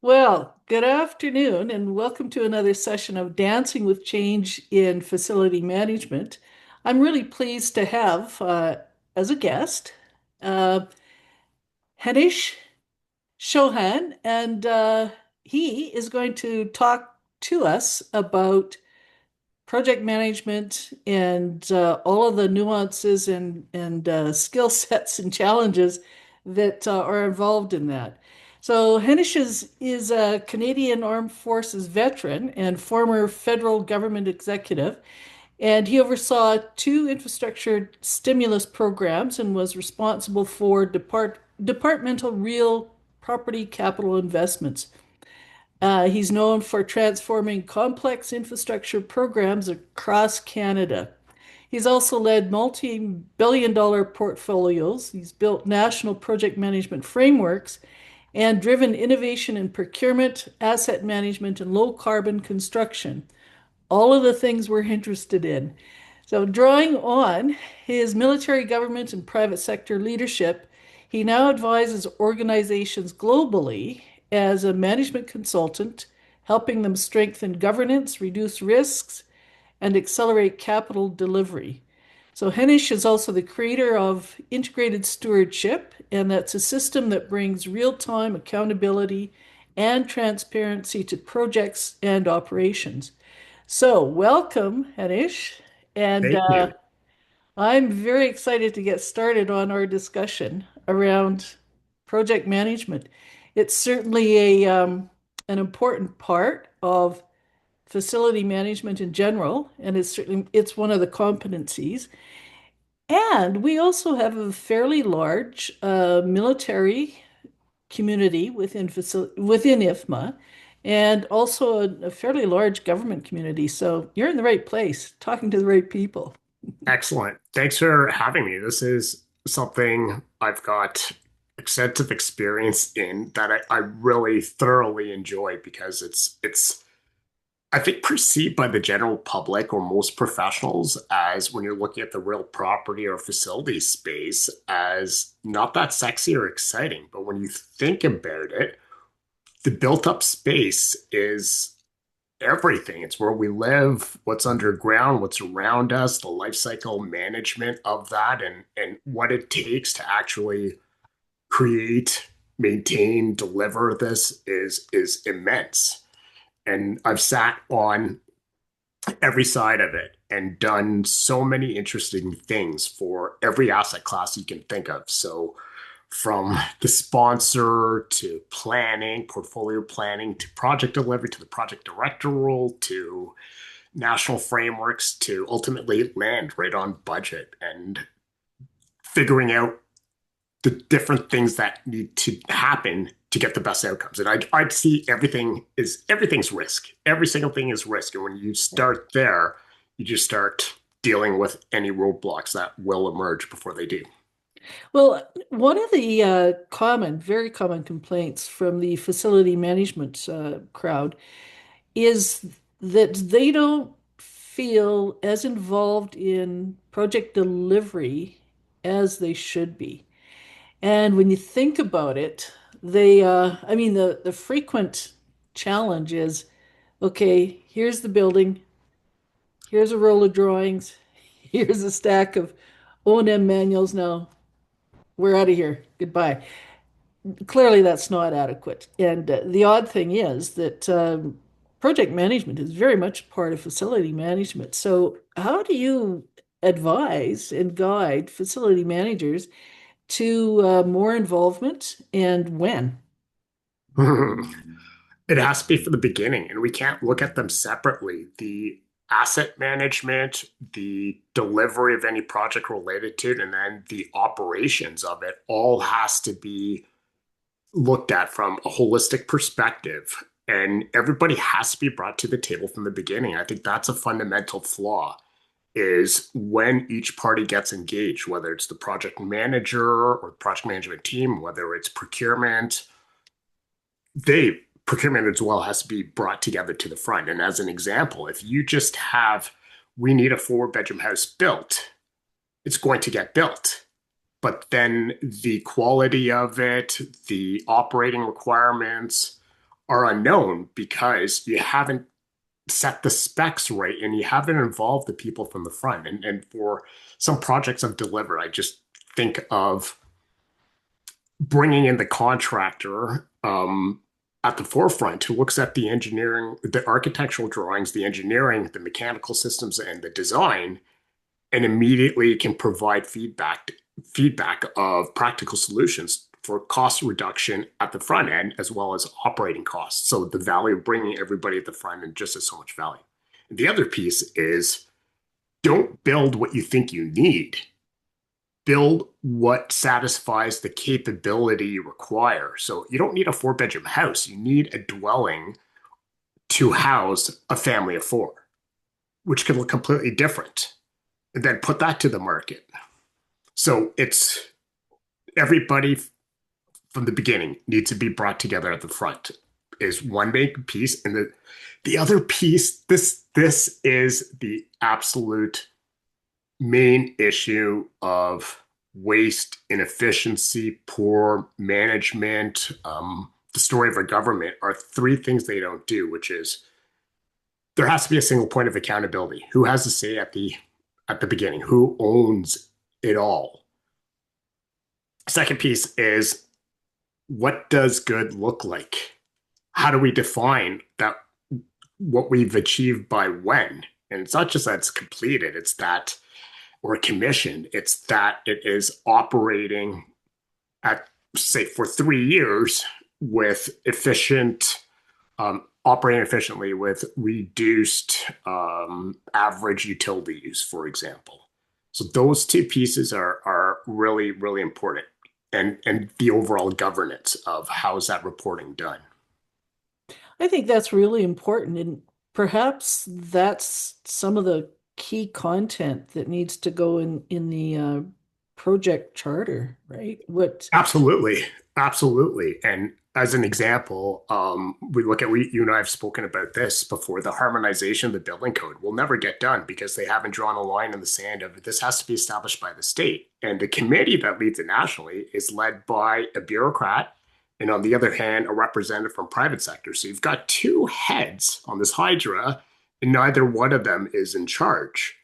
Well, good afternoon, and welcome to another session of Dancing with Change in Facility Management. I'm really pleased to have as a guest uh, Hinesh Chauhan, and he is going to talk to us about project management and all of the nuances and skill sets and challenges that are involved in that. So Henish is a Canadian Armed Forces veteran and former federal government executive, and he oversaw two infrastructure stimulus programs and was responsible for departmental real property capital investments. He's known for transforming complex infrastructure programs across Canada. He's also led multi-billion dollar portfolios. He's built national project management frameworks and driven innovation in procurement, asset management, and low carbon construction. All of the things we're interested in. So, drawing on his military, government, and private sector leadership, he now advises organizations globally as a management consultant, helping them strengthen governance, reduce risks, and accelerate capital delivery. So, Henish is also the creator of Integrated Stewardship, and that's a system that brings real time accountability and transparency to projects and operations. So, welcome, Hanish. And Thank you. I'm very excited to get started on our discussion around project management. It's certainly an important part of facility management in general, and it's one of the competencies. And we also have a fairly large military community within IFMA, and also a fairly large government community. So you're in the right place, talking to the right people. Excellent. Thanks for having me. This is something I've got extensive experience in that I really thoroughly enjoy because it's I think perceived by the general public or most professionals as when you're looking at the real property or facility space as not that sexy or exciting. But when you think about it, the built up space is everything. It's where we live, what's underground, what's around us, the life cycle management of that, and what it takes to actually create, maintain, deliver this is immense. And I've sat on every side of it and done so many interesting things for every asset class you can think of. So from the sponsor to planning, portfolio planning, to project delivery, to the project director role, to national frameworks, to ultimately land right on budget and figuring out the different things that need to happen to get the best outcomes. And I'd see everything's risk. Every single thing is risk. And when you start there, you just start dealing with any roadblocks that will emerge before they do. Well, one of the very common complaints from the facility management crowd is that they don't feel as involved in project delivery as they should be. And when you think about it, I mean, the frequent challenge is, okay, here's the building, here's a roll of drawings, here's a stack of O&M manuals. Now we're out of here. Goodbye. Clearly, that's not adequate. And the odd thing is that project management is very much part of facility management. So, how do you advise and guide facility managers to more involvement and when? It has to be for the beginning, and we can't look at them separately. The asset management, the delivery of any project related to it, and then the operations of it all has to be looked at from a holistic perspective. And everybody has to be brought to the table from the beginning. I think that's a fundamental flaw is when each party gets engaged, whether it's the project manager or the project management team, whether it's procurement, they procurement as well has to be brought together to the front. And as an example, if you just have, we need a four-bedroom house built, it's going to get built. But then the quality of it, the operating requirements are unknown because you haven't set the specs right and you haven't involved the people from the front. And for some projects I've delivered, I just think of bringing in the contractor at the forefront who looks at the engineering, the architectural drawings, the engineering, the mechanical systems, and the design, and immediately can provide feedback of practical solutions for cost reduction at the front end as well as operating costs. So the value of bringing everybody at the front end just has so much value. And the other piece is don't build what you think you need. Build what satisfies the capability you require. So you don't need a four-bedroom house. You need a dwelling to house a family of four, which can look completely different. And then put that to the market. So it's everybody from the beginning needs to be brought together at the front is one big piece. And the other piece, this is the absolute main issue of waste, inefficiency, poor management, the story of our government are three things they don't do, which is there has to be a single point of accountability. Who has to say at the beginning? Who owns it all? Second piece is what does good look like? How do we define that what we've achieved by when? And it's not just that it's completed, it's that or commissioned, it's that it is operating at say for 3 years with operating efficiently with reduced average utility use, for example. So those two pieces are really, really important. And the overall governance of how is that reporting done. I think that's really important, and perhaps that's some of the key content that needs to go in the project charter, right? What Absolutely. Absolutely. And as an example, you and I have spoken about this before. The harmonization of the building code will never get done because they haven't drawn a line in the sand of this has to be established by the state. And the committee that leads it nationally is led by a bureaucrat, and on the other hand, a representative from private sector. So you've got two heads on this hydra, and neither one of them is in charge.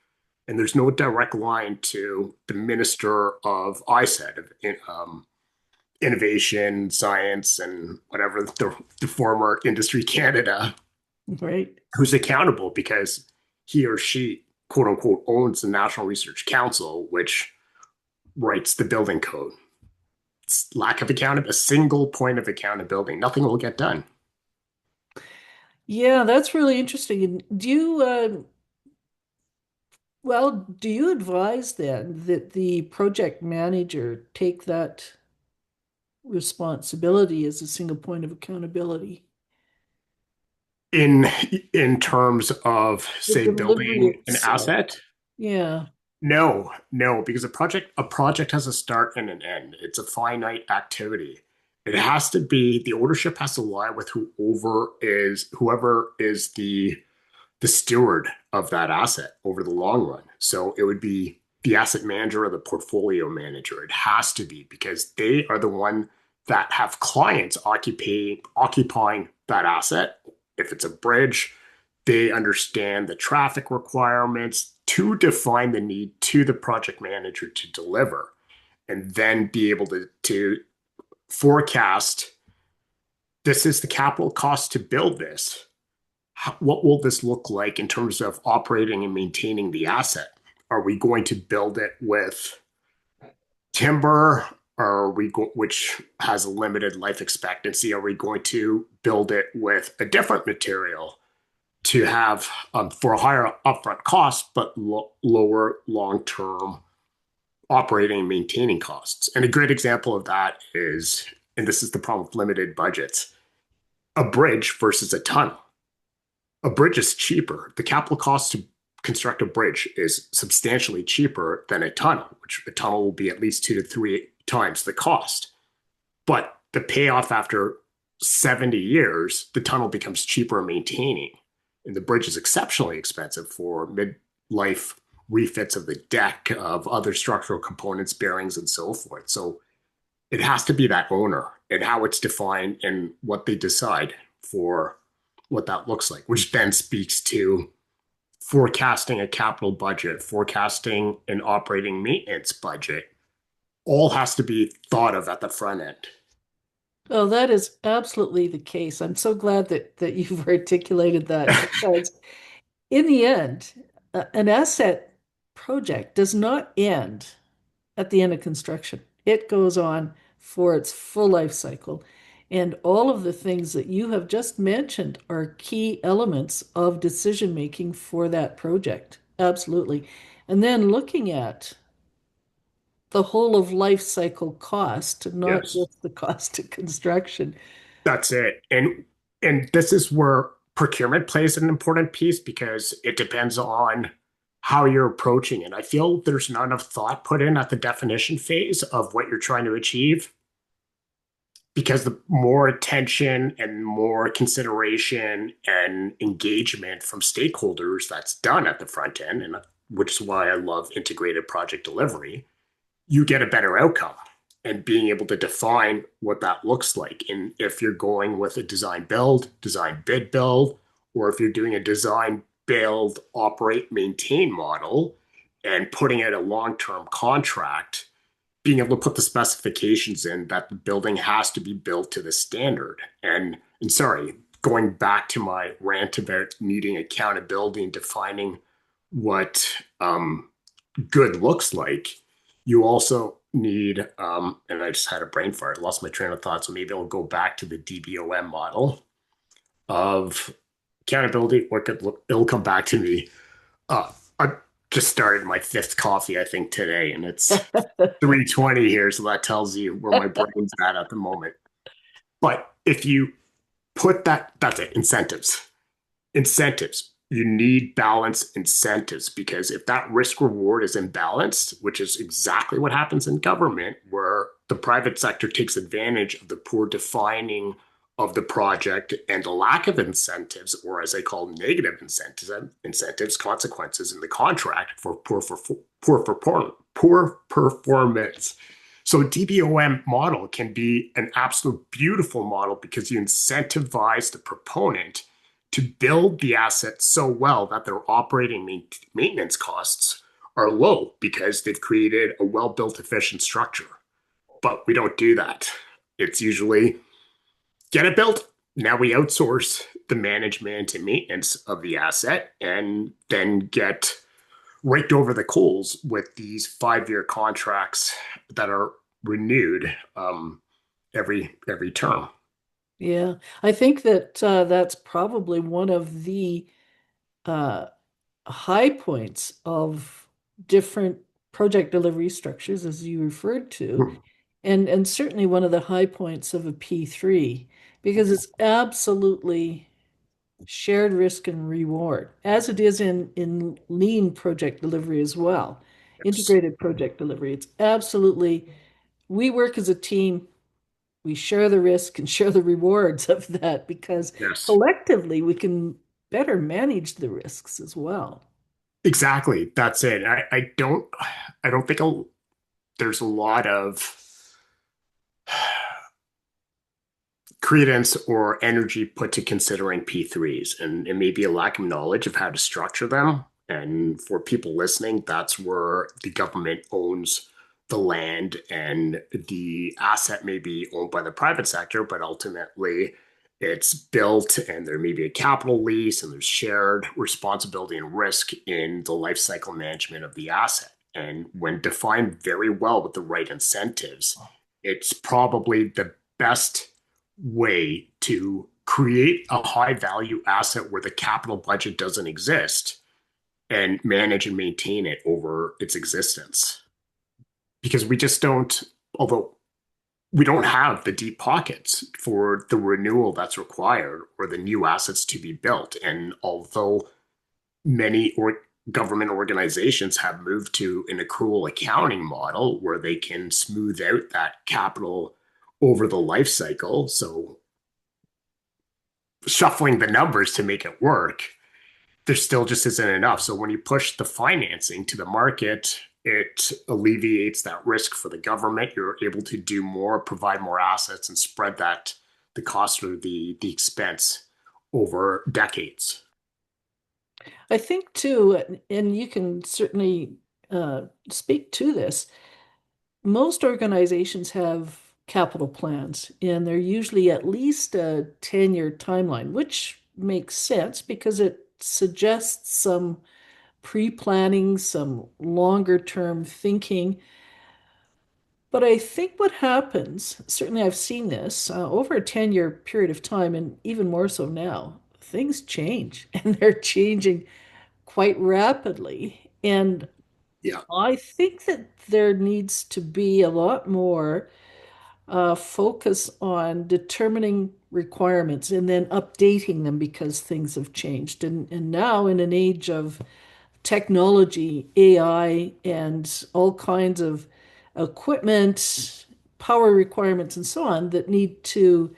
And there's no direct line to the minister of ISED, innovation, science, and whatever the former Industry Canada, right? who's accountable because he or she, quote unquote, owns the National Research Council, which writes the building code. It's lack of accountability, a single point of accountability. Nothing will get done. Yeah, that's really interesting. And do you advise then that the project manager take that responsibility as a single point of accountability? In in terms of The say delivery building an itself. asset, Yeah, no, because a project has a start and an end. It's a finite activity. It has to be the ownership has to lie with whoever is the steward of that asset over the long run. So it would be the asset manager or the portfolio manager. It has to be because they are the one that have clients occupying that asset. If it's a bridge, they understand the traffic requirements to define the need to the project manager to deliver and then be able to forecast this is the capital cost to build this. What will this look like in terms of operating and maintaining the asset? Are we going to build it with timber? Which has a limited life expectancy? Are we going to build it with a different material to have for a higher upfront cost, but lower long-term operating and maintaining costs? And a great example of that is, and this is the problem with limited budgets, a bridge versus a tunnel. A bridge is cheaper. The capital cost to construct a bridge is substantially cheaper than a tunnel, which a tunnel will be at least 2 to 3 times the cost. But the payoff after 70 years, the tunnel becomes cheaper maintaining. And the bridge is exceptionally expensive for mid-life refits of the deck, of other structural components, bearings, and so forth. So it has to be that owner and how it's defined and what they decide for what that looks like, which then speaks to forecasting a capital budget, forecasting an operating maintenance budget, all has to be thought of at the front end. Oh, that is absolutely the case. I'm so glad that you've articulated that because in the end, an asset project does not end at the end of construction. It goes on for its full life cycle. And all of the things that you have just mentioned are key elements of decision making for that project. Absolutely. And then looking at the whole of life cycle cost, not Yes. just the cost of construction. That's it. And this is where procurement plays an important piece because it depends on how you're approaching it. I feel there's not enough thought put in at the definition phase of what you're trying to achieve because the more attention and more consideration and engagement from stakeholders that's done at the front end, and which is why I love integrated project delivery, you get a better outcome and being able to define what that looks like. And if you're going with a design build, design bid build, or if you're doing a design build, operate, maintain model and putting out a long term contract, being able to put the specifications in that the building has to be built to the standard. And sorry, going back to my rant about needing accountability and defining what good looks like, you also need, and I just had a brain fart, lost my train of thought, so maybe I'll go back to the DBOM model of accountability. What could look, it'll come back to me. I just started my fifth coffee, I think, today, and it's 3:20 here, so that tells you where my brain's at the moment. But if you put that, that's it, incentives. You need balanced incentives because if that risk reward is imbalanced, which is exactly what happens in government, where the private sector takes advantage of the poor defining of the project and the lack of incentives, or as I call negative incentives, consequences in the contract for poor performance. So DBOM model can be an absolute beautiful model because you incentivize the proponent to build the asset so well that their operating maintenance costs are low because they've created a well-built, efficient structure. But we don't do that. It's usually get it built. Now we outsource the management and maintenance of the asset and then get raked over the coals with these 5-year contracts that are renewed every term. Yeah, I think that that's probably one of the uh, high points of different project delivery structures, as you referred to, and certainly one of the high points of a P3, because it's absolutely shared risk and reward, as it is in lean project delivery as well, Yes. integrated project delivery. It's absolutely we work as a team. We share the risk and share the rewards of that because Yes. collectively we can better manage the risks as well. Exactly. That's it. I don't think there's a lot of credence or energy put to considering P3s, and it may be a lack of knowledge of how to structure them. And for people listening, that's where the government owns the land and the asset may be owned by the private sector, but ultimately it's built and there may be a capital lease and there's shared responsibility and risk in the life cycle management of the asset. And when defined very well with the right incentives, it's probably the best way to create a high value asset where the capital budget doesn't exist and manage and maintain it over its existence. Because we just don't, although we don't have the deep pockets for the renewal that's required or the new assets to be built. And although many government organizations have moved to an accrual accounting model where they can smooth out that capital over the life cycle, so shuffling the numbers to make it work, there still just isn't enough. So when you push the financing to the market, it alleviates that risk for the government. You're able to do more, provide more assets, and spread that the cost or the expense over decades. I think too, and you can certainly speak to this. Most organizations have capital plans, and they're usually at least a 10-year timeline, which makes sense because it suggests some pre-planning, some longer term thinking. But I think what happens, certainly I've seen this over a 10-year period of time, and even more so now, things change and they're changing quite rapidly. And Yeah, I think that there needs to be a lot more focus on determining requirements and then updating them because things have changed. And now, in an age of technology, AI, and all kinds of equipment, power requirements, and so on that need to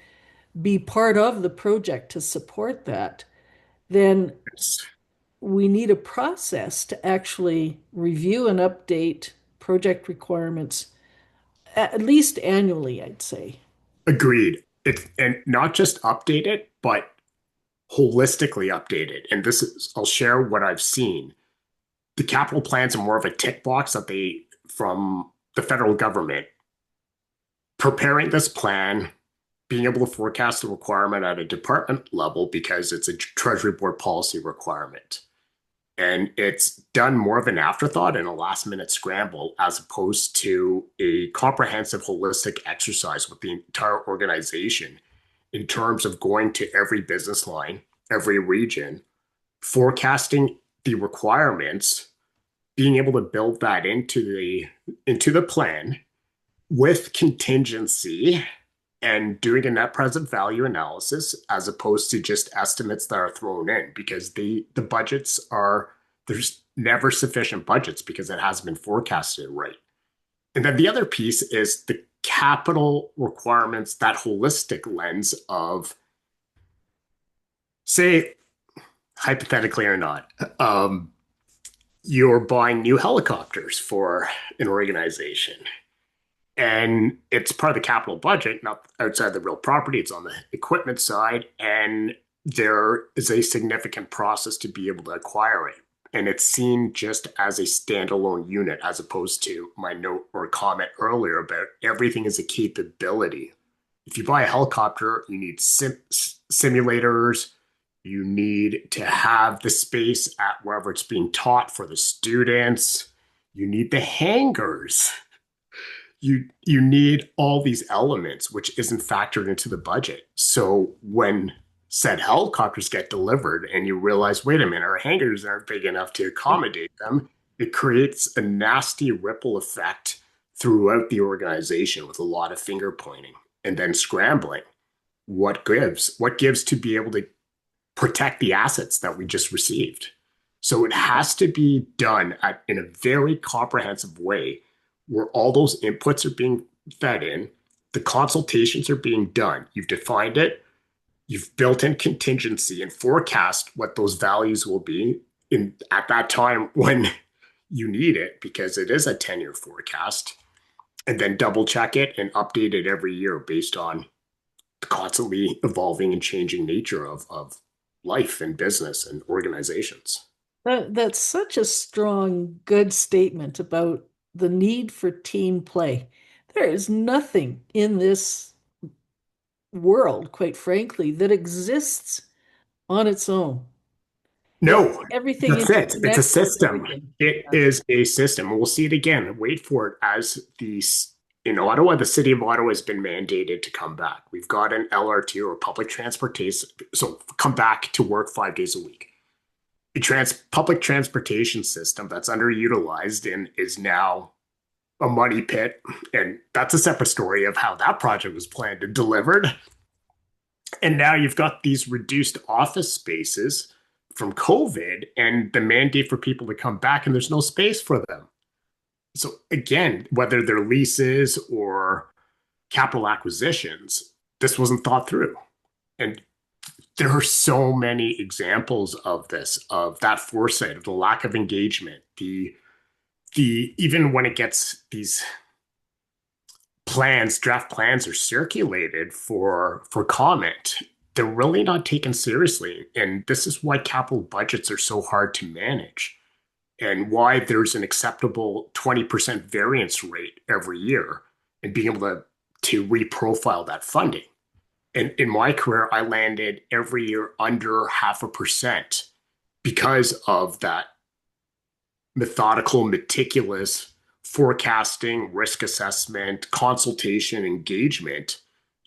be part of the project to support that, then it's we need a process to actually review and update project requirements at least annually, I'd say. agreed. It's and not just update it, but holistically update it. And this is, I'll share what I've seen. The capital plans are more of a tick box that they from the federal government preparing this plan, being able to forecast the requirement at a department level because it's a Treasury Board policy requirement. And it's done more of an afterthought and a last minute scramble as opposed to a comprehensive, holistic exercise with the entire organization in terms of going to every business line, every region, forecasting the requirements, being able to build that into the plan with contingency and doing a net present value analysis as opposed to just estimates that are thrown in because the budgets are there's never sufficient budgets because it hasn't been forecasted right. And then the other piece is the capital requirements, that holistic lens of say hypothetically or not, you're buying new helicopters for an organization and it's part of the capital budget, not outside the real property. It's on the equipment side, and there is a significant process to be able to acquire it. And it's seen just as a standalone unit, as opposed to my note or comment earlier about everything is a capability. If you buy a helicopter, you need simulators. You need to have the space at wherever it's being taught for the students. You need the hangars, you need all these elements which isn't factored into the budget. So when said helicopters get delivered and you realize, wait a minute, our hangars aren't big enough to accommodate them, it creates a nasty ripple effect throughout the organization with a lot of finger pointing and then scrambling. What gives to be able to protect the assets that we just received? So it has to be done in a very comprehensive way where all those inputs are being fed in, the consultations are being done. You've defined it, you've built in contingency and forecast what those values will be in at that time when you need it, because it is a 10-year forecast, and then double check it and update it every year based on the constantly evolving and changing nature of life and business and organizations. That's such a strong, good statement about the need for team play. There is nothing in this world, quite frankly, that exists on its own. No, Everything that's it. It's a interconnects with system. everything. It Yeah. is a system. We'll see it again. Wait for it as in Ottawa, the city of Ottawa has been mandated to come back. We've got an LRT or public transportation. So come back to work 5 days a week. A public transportation system that's underutilized and is now a money pit. And that's a separate story of how that project was planned and delivered. And now you've got these reduced office spaces from COVID and the mandate for people to come back, and there's no space for them. So, again, whether they're leases or capital acquisitions, this wasn't thought through. And there are so many examples of this, of that foresight, of the lack of engagement, the even when it gets these draft plans are circulated for comment, they're really not taken seriously. And this is why capital budgets are so hard to manage and why there's an acceptable 20% variance rate every year and being able to reprofile that funding. And in my career, I landed every year under 0.5% because of that methodical, meticulous forecasting, risk assessment, consultation, engagement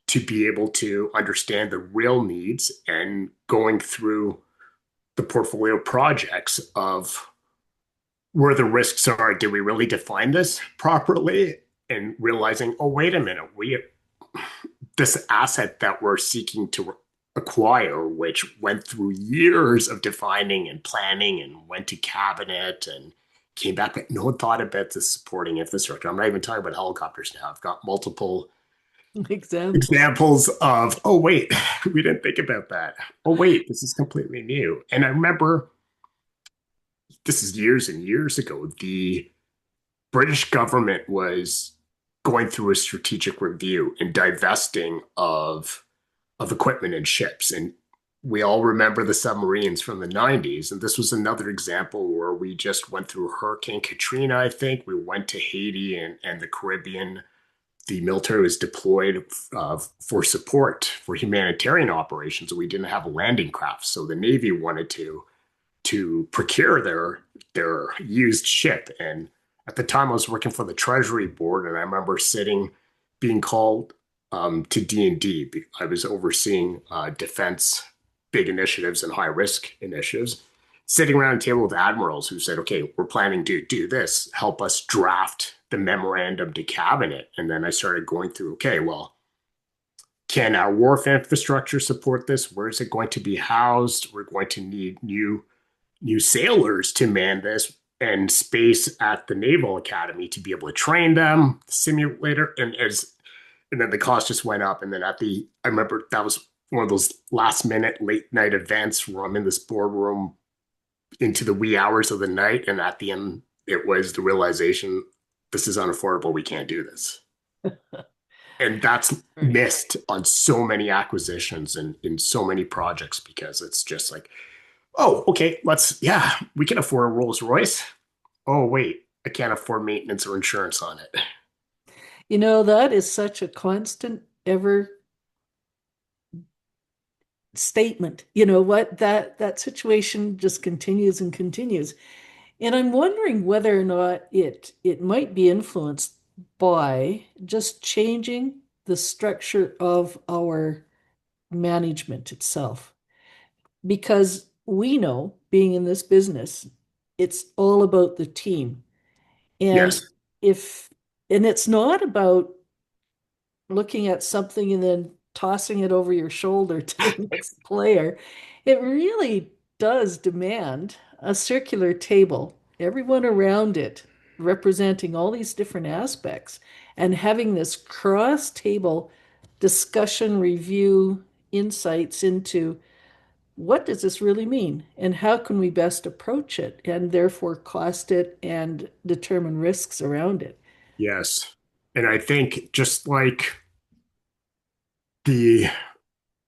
to be able to understand the real needs and going through the portfolio projects of where the risks are. Did we really define this properly? And realizing, oh, wait a minute, we this asset that we're seeking to acquire, which went through years of defining and planning and went to cabinet and came back, but no one thought about the supporting infrastructure. I'm not even talking about helicopters now. I've got multiple Examples. examples of, oh, wait, we didn't think about that. Oh, wait, this is completely new. And I remember this is years and years ago, the British government was going through a strategic review and divesting of equipment and ships. And we all remember the submarines from the 90s. And this was another example where we just went through Hurricane Katrina, I think. We went to Haiti and the Caribbean. The military was deployed for support for humanitarian operations. We didn't have a landing craft. So the Navy wanted to procure their used ship. And at the time, I was working for the Treasury Board, and I remember being called to D&D. I was overseeing defense big initiatives and high risk initiatives, sitting around a table with admirals who said, okay, we're planning to do this, help us draft the memorandum to cabinet. And then I started going through, okay, well, can our wharf infrastructure support this? Where is it going to be housed? We're going to need new sailors to man this, and space at the Naval Academy to be able to train them, simulator, and then the cost just went up. And then I remember that was one of those last minute late night events where I'm in this boardroom into the wee hours of the night. And at the end, it was the realization, this is unaffordable. We can't do this. And that's Right. missed on so many acquisitions and in so many projects because it's just like, oh, okay, yeah, we can afford a Rolls Royce. Oh, wait, I can't afford maintenance or insurance on it. That is such a constant ever statement. You know what? That situation just continues and continues. And I'm wondering whether or not it might be influenced by just changing the structure of our management itself. Because we know, being in this business, it's all about the team. And Yes, if and it's not about looking at something and then tossing it over your shoulder to the next player. It really does demand a circular table, everyone around it representing all these different aspects, and having this cross table discussion, review, insights into what does this really mean and how can we best approach it and therefore cost it and determine risks around it. yes. And I think just like the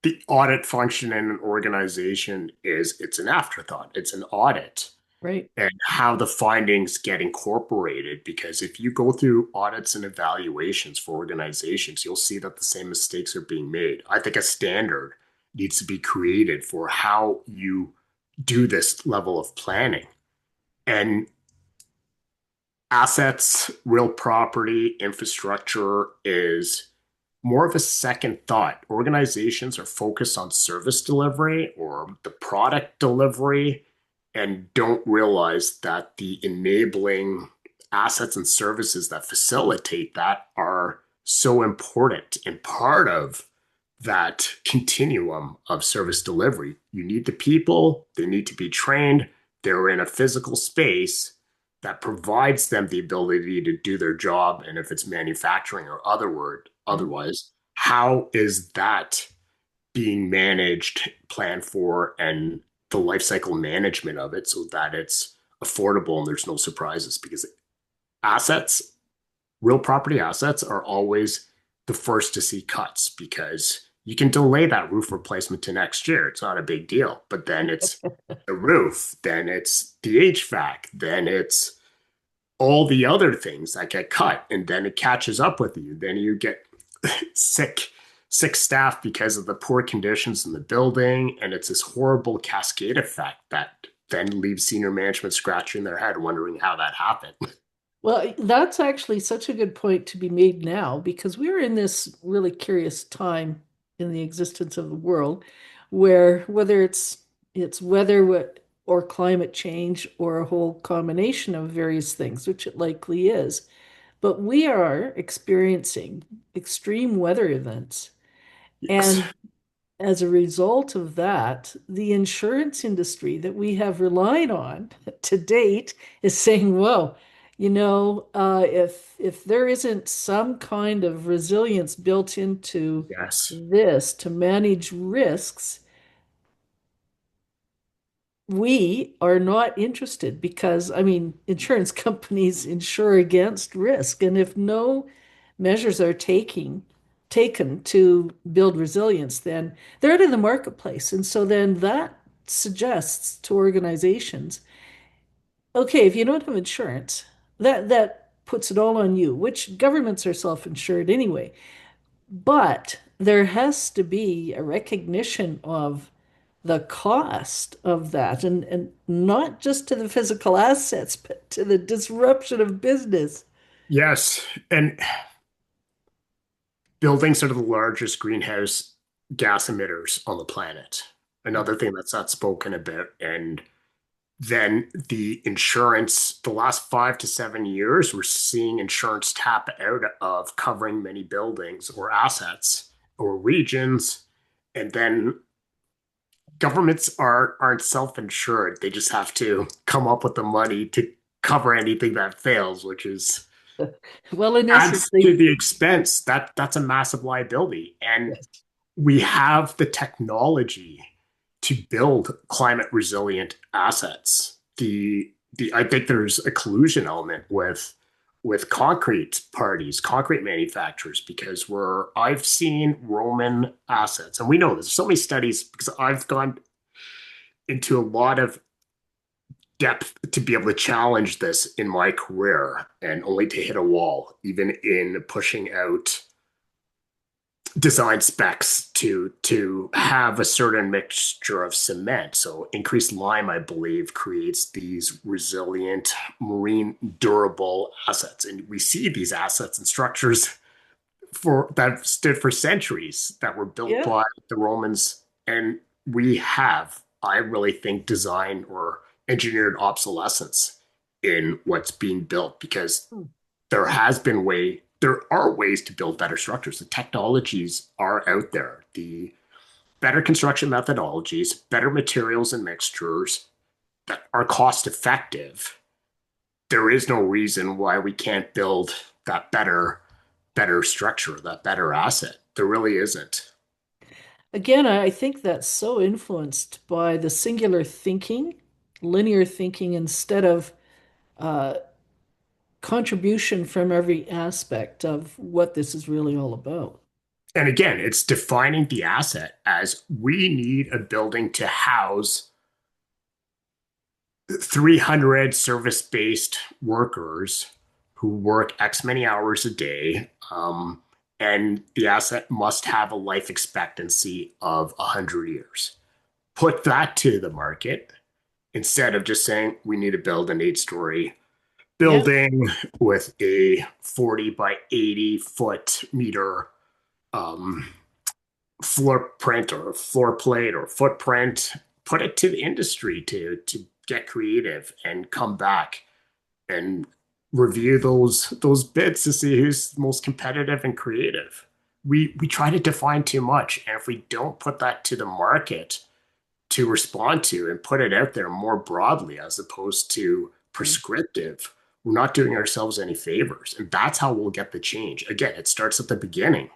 the audit function in an organization is it's an afterthought. It's an audit Right. and how the findings get incorporated. Because if you go through audits and evaluations for organizations, you'll see that the same mistakes are being made. I think a standard needs to be created for how you do this level of planning. And assets, real property, infrastructure is more of a second thought. Organizations are focused on service delivery or the product delivery and don't realize that the enabling assets and services that facilitate that are so important and part of that continuum of service delivery. You need the people, they need to be trained, they're in a physical space that provides them the ability to do their job. And if it's manufacturing or Mhm. otherwise, how is that being managed, planned for, and the life cycle management of it so that it's affordable and there's no surprises? Because assets, real property assets, are always the first to see cuts because you can delay that roof replacement to next year. It's not a big deal. But then it's the roof, then it's the HVAC, then it's all the other things that get cut, and then it catches up with you. Then you get sick, sick staff because of the poor conditions in the building, and it's this horrible cascade effect that then leaves senior management scratching their head, wondering how that happened. Well, that's actually such a good point to be made now because we're in this really curious time in the existence of the world where whether it's weather or climate change or a whole combination of various things, which it likely is, but we are experiencing extreme weather events. Yes. And as a result of that, the insurance industry that we have relied on to date is saying, "Whoa, if there isn't some kind of resilience built into Yes. this to manage risks, we are not interested because, I mean, insurance companies insure against risk, and if no measures are taken to build resilience, then they're out of the marketplace. And so then that suggests to organizations, okay, if you don't have insurance, that puts it all on you, which governments are self-insured anyway. But there has to be a recognition of the cost of that, and not just to the physical assets, but to the disruption of business. Yes. And buildings are the largest greenhouse gas emitters on the planet. Another thing that's not spoken about. And then the insurance, the last 5 to 7 years, we're seeing insurance tap out of covering many buildings or assets or regions. And then governments aren't self-insured. They just have to come up with the money to cover anything that fails, which is Well, in essence, adds to the expense. That's a massive liability. And yes. we have the technology to build climate resilient assets. The I think there's a collusion element with concrete parties, concrete manufacturers, because I've seen Roman assets, and we know there's so many studies because I've gone into a lot of depth to be able to challenge this in my career and only to hit a wall, even in pushing out design specs to have a certain mixture of cement. So increased lime, I believe, creates these resilient, marine durable assets. And we see these assets and structures for that stood for centuries that were built Yeah. by the Romans. And we have, I really think, design or engineered obsolescence in what's being built because Hmm. there are ways to build better structures. The technologies are out there. The better construction methodologies, better materials and mixtures that are cost effective. There is no reason why we can't build that better structure, that better asset. There really isn't. Again, I think that's so influenced by the singular thinking, linear thinking, instead of uh, contribution from every aspect of what this is really all about. And again, it's defining the asset as we need a building to house 300 service based workers who work X many hours a day. And the asset must have a life expectancy of 100 years. Put that to the market instead of just saying we need to build an 8 story Yeah. building with a 40 by 80 foot meter um, floor print or floor plate or footprint. Put it to the industry to get creative and come back and review those bids to see who's most competitive and creative. We try to define too much, and if we don't put that to the market to respond to and put it out there more broadly as opposed to prescriptive, we're not doing ourselves any favors. And that's how we'll get the change. Again, it starts at the beginning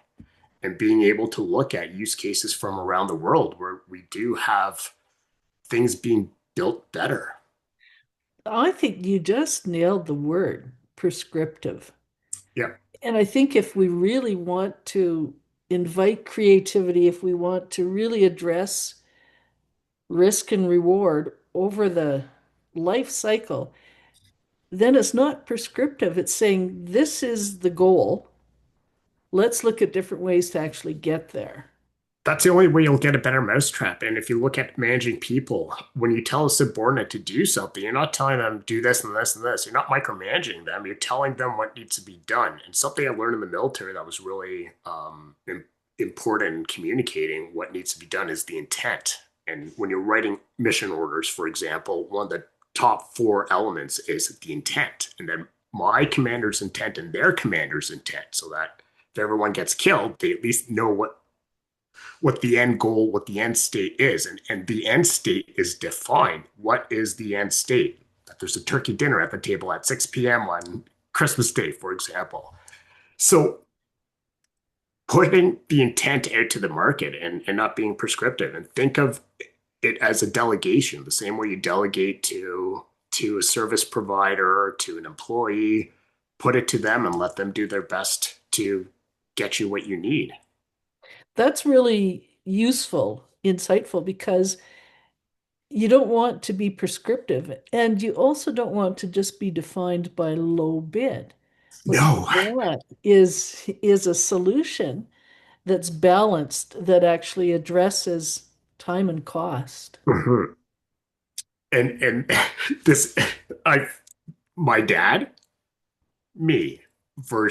and being able to look at use cases from around the world where we do have things being built better. I think you just nailed the word prescriptive. Yeah. And I think if we really want to invite creativity, if we want to really address risk and reward over the life cycle, then it's not prescriptive. It's saying this is the goal. Let's look at different ways to actually get there. That's the only way you'll get a better mousetrap. And if you look at managing people, when you tell a subordinate to do something, you're not telling them do this and this and this. You're not micromanaging them. You're telling them what needs to be done. And something I learned in the military that was really important in communicating what needs to be done is the intent. And when you're writing mission orders, for example, one of the top four elements is the intent. And then my commander's intent and their commander's intent, so that if everyone gets killed, they at least know what the end goal, what the end state is. And the end state is defined. What is the end state? That there's a turkey dinner at the table at 6 p.m. on Christmas Day, for example. So putting the intent out to the market and not being prescriptive, and think of it as a delegation, the same way you delegate to a service provider, to an employee, put it to them and let them do their best to get you what you need. That's really useful, insightful, because you don't want to be prescriptive and you also don't want to just be defined by low bid. What you No. want is a solution that's balanced that actually addresses time and cost. Mhm. And this I my dad, me, for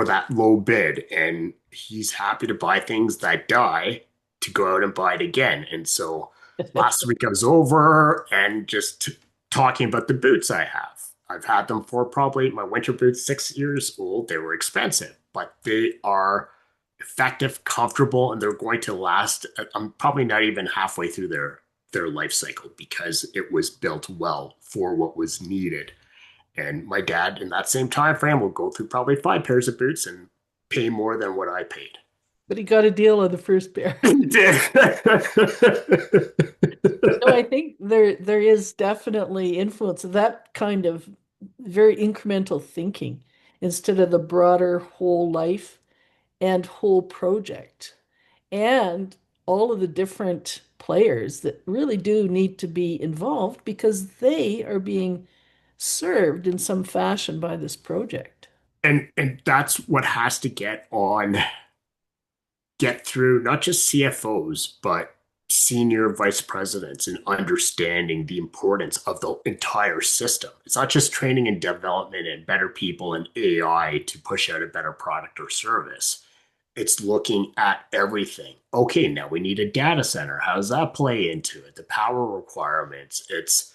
that low bid, and he's happy to buy things that die to go out and buy it again. And so last week I was over and just talking about the boots I have. I've had them for probably my winter boots, 6 years old. They were expensive, but they are effective, comfortable, and they're going to last. I'm probably not even halfway through their life cycle because it was built well for what was needed. And my dad, in that same time frame, will go through probably 5 pairs of boots and pay more than what I paid. But he got a deal on the first pair. No, I think there is definitely influence of that kind of very incremental thinking instead of the broader whole life and whole project and all of the different players that really do need to be involved because they are being served in some fashion by this project. And that's what has to get through not just CFOs, but senior vice presidents in understanding the importance of the entire system. It's not just training and development and better people and AI to push out a better product or service. It's looking at everything. Okay, now we need a data center. How does that play into it? The power requirements. It's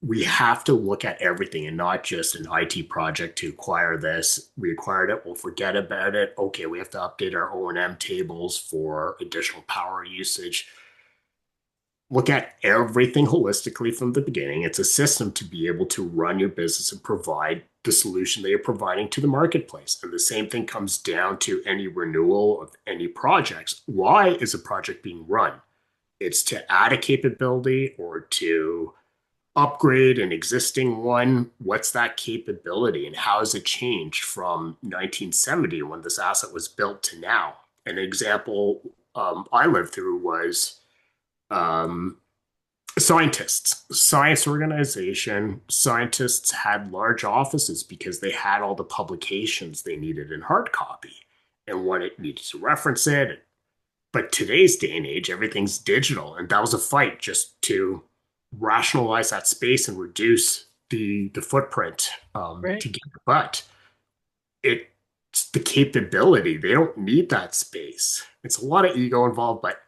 We have to look at everything and not just an IT project to acquire this. We acquired it, we'll forget about it. Okay, we have to update our O&M tables for additional power usage. Look at everything holistically from the beginning. It's a system to be able to run your business and provide the solution that you're providing to the marketplace. And the same thing comes down to any renewal of any projects. Why is a project being run? It's to add a capability or to upgrade an existing one. What's that capability and how has it changed from 1970 when this asset was built to now? An example I lived through was um, scientists, science organization. Scientists had large offices because they had all the publications they needed in hard copy and when it needed to reference it. But today's day and age, everything's digital, and that was a fight just to rationalize that space and reduce the footprint Right. together. But it's the capability. They don't need that space. It's a lot of ego involved, but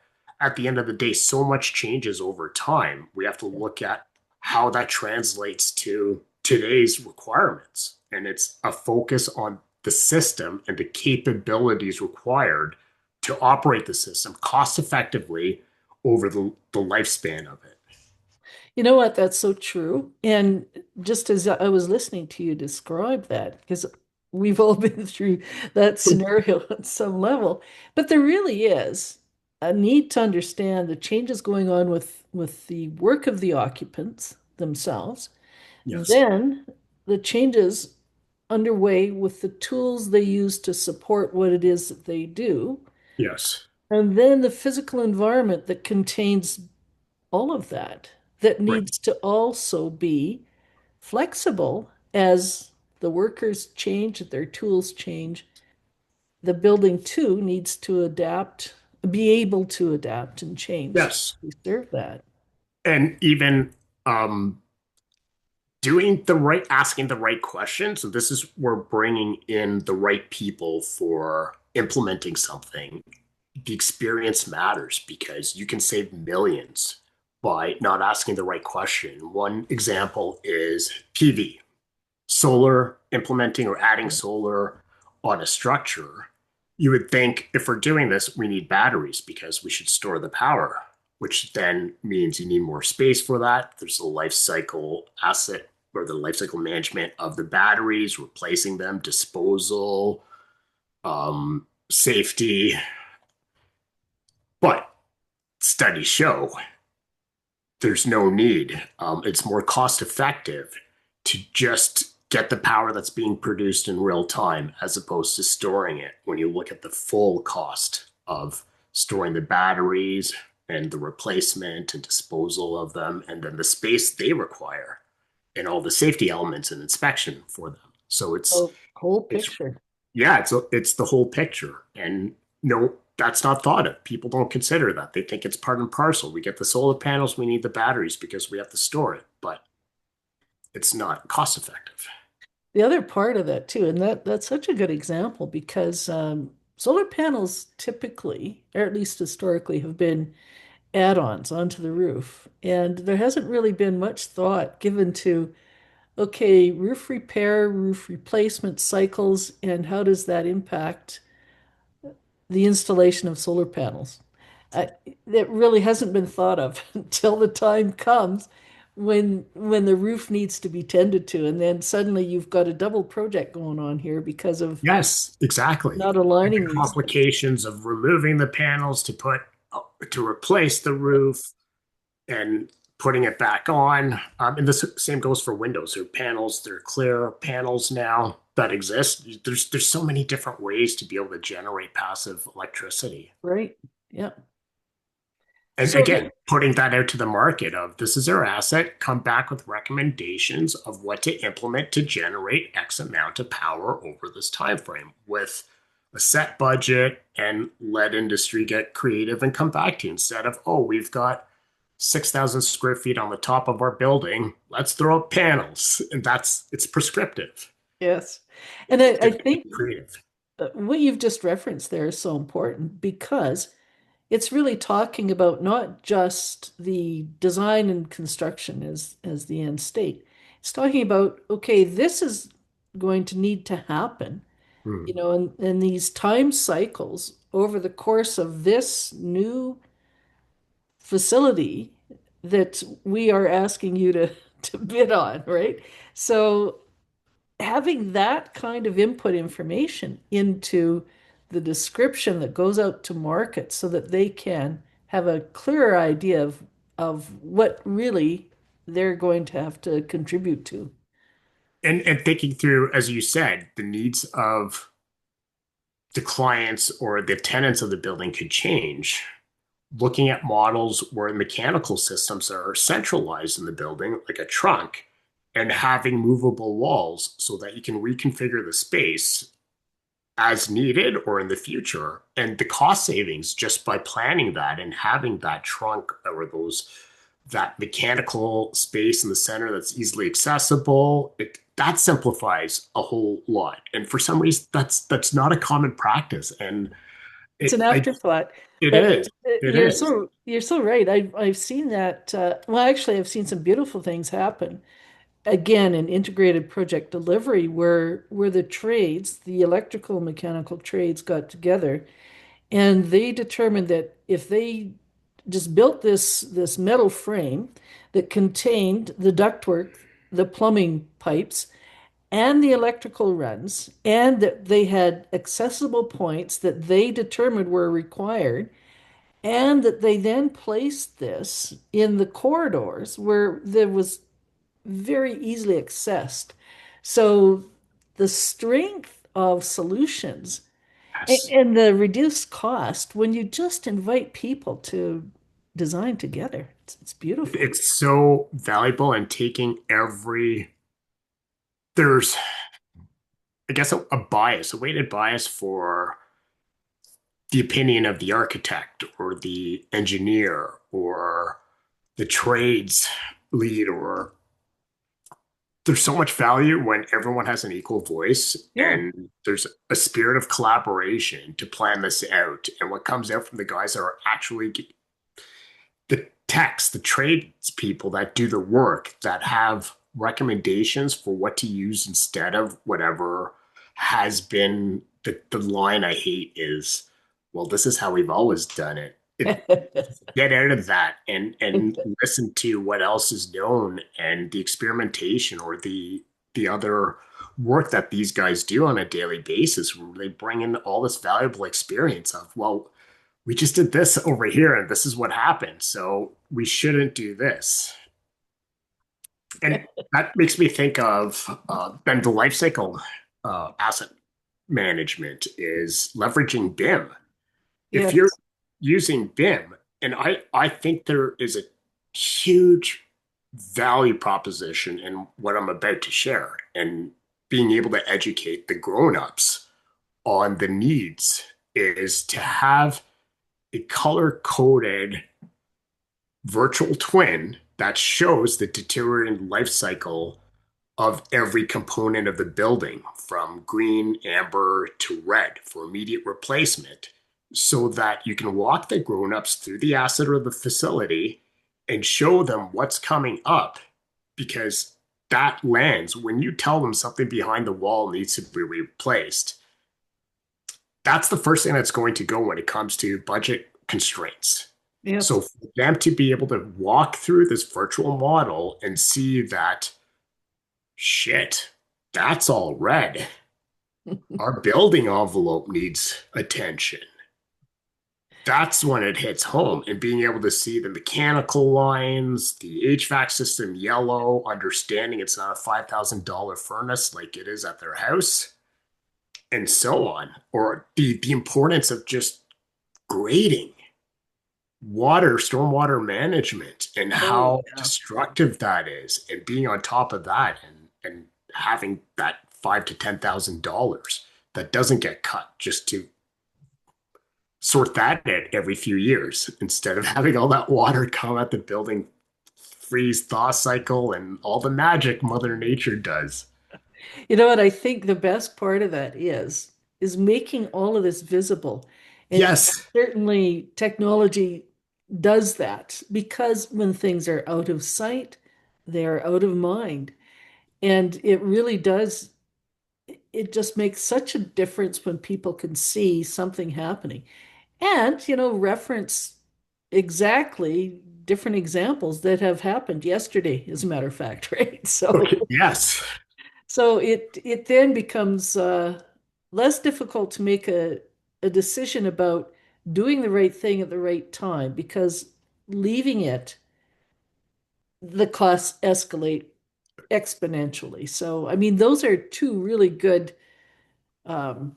at the end of the day, so much changes over time. We have to look at how that translates to today's requirements. And it's a focus on the system and the capabilities required to operate the system cost effectively over the lifespan of it. You know what? That's so true. And just as I was listening to you describe that, because we've all been through that scenario at some level, but there really is a need to understand the changes going on with the work of the occupants themselves, Yes. then the changes underway with the tools they use to support what it is that they do, Yes. and then the physical environment that contains all of that, that Right. needs to also be flexible as the workers change, their tools change. The building too needs to adapt, be able to adapt and change Yes. to serve that. And even um, doing the right, asking the right questions. So this is where bringing in the right people for implementing something. The experience matters because you can save millions by not asking the right question. One example is PV, solar, implementing or adding solar on a structure. You would think if we're doing this, we need batteries because we should store the power, which then means you need more space for that. There's a life cycle asset or the life cycle management of the batteries, replacing them, disposal, safety. But studies show there's no need. It's more cost effective to just get the power that's being produced in real time as opposed to storing it when you look at the full cost of storing the batteries and the replacement and disposal of them and then the space they require and all the safety elements and inspection for them. So So whole it's picture. yeah, it's the whole picture. And no, that's not thought of. People don't consider that. They think it's part and parcel. We get the solar panels, we need the batteries because we have to store it, but it's not cost effective. The other part of that too, and that's such a good example because solar panels typically, or at least historically, have been add-ons onto the roof. And there hasn't really been much thought given to, okay, roof repair, roof replacement cycles, and how does that impact the installation of solar panels? Uh, that really hasn't been thought of until the time comes when the roof needs to be tended to, and then suddenly you've got a double project going on here because of Yes, exactly. not And the aligning these things. complications of removing the panels to replace the roof and putting it back on. And the same goes for windows. There are panels, there are clear panels now that exist. There's so many different ways to be able to generate passive electricity. Right? Yeah. And So again, putting that out to the market of this is our asset, come back with recommendations of what to implement to generate X amount of power over this time frame with a set budget and let industry get creative and come back to you instead of, oh, we've got 6,000 square feet on the top of our building. Let's throw up panels. And it's prescriptive. yes. And I It's think creative. what you've just referenced there is so important because it's really talking about not just the design and construction as the end state. It's talking about, okay, this is going to need to happen, Hmm. and these time cycles over the course of this new facility that we are asking you to to bid on, right? So having that kind of input information into the description that goes out to market so that they can have a clearer idea of what really they're going to have to contribute to. And thinking through, as you said, the needs of the clients or the tenants of the building could change. Looking at models where mechanical systems are centralized in the building, like a trunk, and having movable walls so that you can reconfigure the space as needed or in the future. And the cost savings just by planning that and having that trunk or that mechanical space in the center that's easily accessible, that simplifies a whole lot. And for some reason, that's not a common practice. And It's an it I, afterthought, it but is. It is. you're so right. I've seen that. Well, actually, I've seen some beautiful things happen. Again, in integrated project delivery, where the trades, the electrical and mechanical trades, got together, and they determined that if they just built this metal frame that contained the ductwork, the plumbing pipes, and the electrical runs, and that they had accessible points that they determined were required, and that they then placed this in the corridors where there was very easily accessed. So the strength of solutions Yes. and the reduced cost when you just invite people to design together. It's beautiful. It's so valuable and taking there's, I guess, a bias, a weighted bias for the opinion of the architect or the engineer or the trades lead, or there's so much value when everyone has an equal voice Yeah. and there's a spirit of collaboration to plan this out. And what comes out from the guys that are actually the techs, the trades people that do the work, that have recommendations for what to use instead of whatever has been the line I hate is, well, this is how we've always done it. Get out of that and listen to what else is known and the experimentation or the other work that these guys do on a daily basis, where they bring in all this valuable experience of, well, we just did this over here and this is what happened, so we shouldn't do this. And that makes me think of then the life cycle asset management is leveraging BIM. If you're Yes. using BIM, and I think there is a huge value proposition in what I'm about to share, and being able to educate the grown-ups on the needs is to have a color coded virtual twin that shows the deteriorating life cycle of every component of the building from green, amber to red for immediate replacement, so that you can walk the grown-ups through the asset or the facility and show them what's coming up. Because that lands, when you tell them something behind the wall needs to be replaced, that's the first thing that's going to go when it comes to budget constraints. So Yes. for them to be able to walk through this virtual model and see that, shit, that's all red. Our building envelope needs attention. That's when it hits home, and being able to see the mechanical lines, the HVAC system yellow, understanding it's not a $5,000 furnace like it is at their house, and so on. Or the importance of just grading stormwater management, and Oh, how yeah. destructive that is, and being on top of that, and having that $5,000 to $10,000 that doesn't get cut just to sort that out every few years, instead of having all that water come at the building freeze thaw cycle and all the magic Mother Nature does. You know what I think the best part of that is making all of this visible. And Yes. certainly technology does that because when things are out of sight, they're out of mind. And it really does, it just makes such a difference when people can see something happening. And, reference exactly different examples that have happened yesterday, as a matter of fact, right? So Okay. Yes. it then becomes less difficult to make a decision about doing the right thing at the right time because leaving it, the costs escalate exponentially. So, I mean, those are two really good um,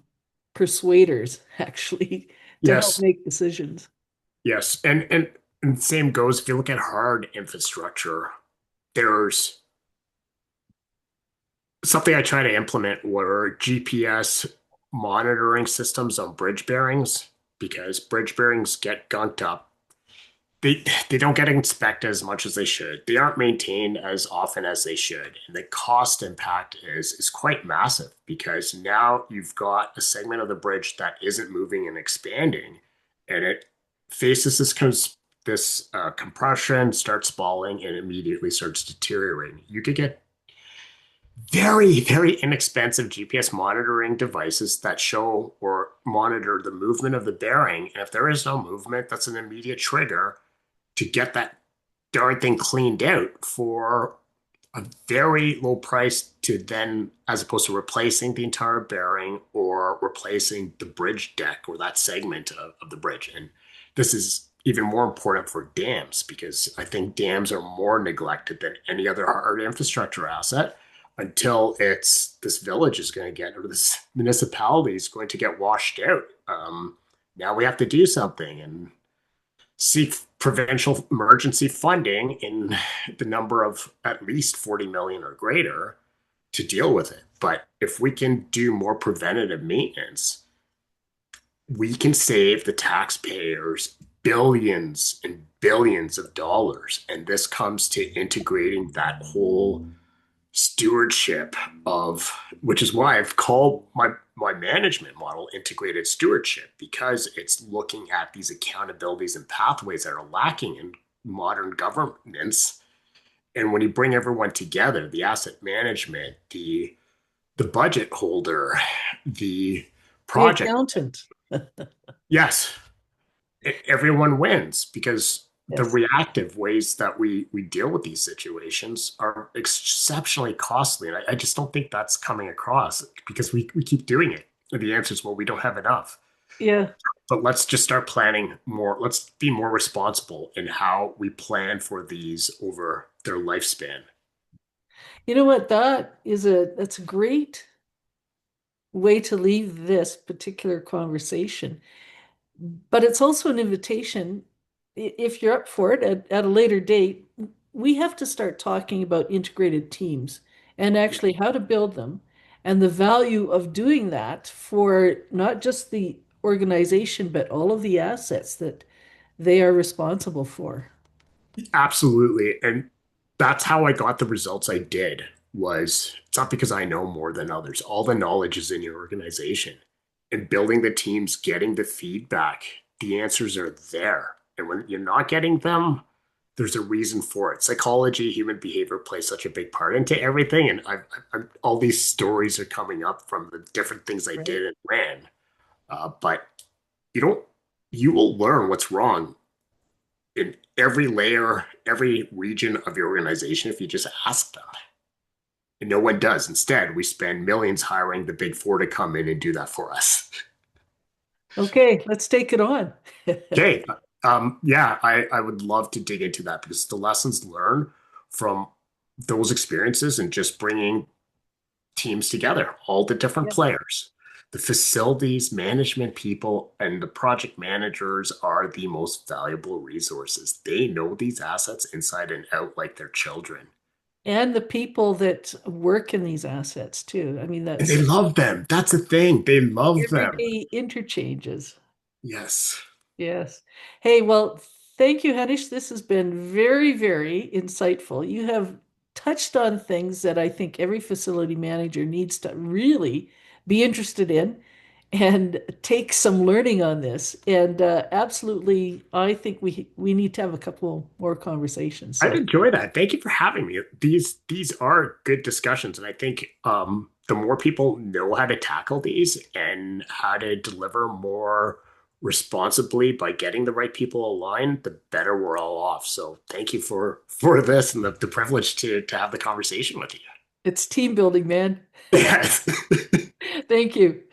persuaders, actually, to help Yes. make decisions. Yes. And same goes if you look at hard infrastructure. There's something I try to implement were GPS monitoring systems on bridge bearings, because bridge bearings get gunked up. They don't get inspected as much as they should. They aren't maintained as often as they should. And the cost impact is quite massive, because now you've got a segment of the bridge that isn't moving and expanding, and it faces this compression, starts spalling, and immediately starts deteriorating. You could get very, very inexpensive GPS monitoring devices that show or monitor the movement of the bearing. And if there is no movement, that's an immediate trigger to get that darn thing cleaned out for a very low price, to then, as opposed to replacing the entire bearing or replacing the bridge deck or that segment of the bridge. And this is even more important for dams, because I think dams are more neglected than any other hard infrastructure asset. until it's this village is going to get, or this municipality is going to get washed out. Now we have to do something and seek provincial emergency funding in the number of at least 40 million or greater to deal with it. But if we can do more preventative maintenance, we can save the taxpayers billions and billions of dollars. And this comes to integrating that whole stewardship of, which is why I've called my management model integrated stewardship, because it's looking at these accountabilities and pathways that are lacking in modern governance. And when you bring everyone together, the asset management, the budget holder, the The project, accountant. yes, everyone wins because the Yes. reactive ways that we deal with these situations are exceptionally costly. And I just don't think that's coming across because we keep doing it. And the answer is, well, we don't have enough. Yeah. But let's just start planning more. Let's be more responsible in how we plan for these over their lifespan. You know what? That's a great way to leave this particular conversation. But it's also an invitation, if you're up for it at a later date, we have to start talking about integrated teams and actually how to build them and the value of doing that for not just the organization, but all of the assets that they are responsible for. Absolutely. And that's how I got the results I did. Was it's not because I know more than others. All the knowledge is in your organization. And building the teams, getting the feedback, the answers are there. And when you're not getting them, there's a reason for it. Psychology, human behavior plays such a big part into everything. And all these stories are coming up from the different things I Right. did and ran. But you don't, you will learn what's wrong in every layer, every region of your organization if you just ask them. And no one does. Instead, we spend millions hiring the big four to come in and do that for us. Okay, let's take it on. Okay. Yeah, I would love to dig into that because the lessons learned from those experiences and just bringing teams together, all the different Yeah. players, the facilities management people, and the project managers are the most valuable resources. They know these assets inside and out like their children. And the people that work in these assets too. I mean, And they that's love them. That's the thing. They love them. everyday interchanges. Yes. Yes. Hey, well, thank you, Hanish. This has been very, very insightful. You have touched on things that I think every facility manager needs to really be interested in and take some learning on this. And absolutely, I think we need to have a couple more conversations. I'd So enjoy that. Thank you for having me. These are good discussions, and I think the more people know how to tackle these and how to deliver more responsibly by getting the right people aligned, the better we're all off. So thank you for this and the privilege to have the conversation with you. it's team building, man. Yes. Thank you.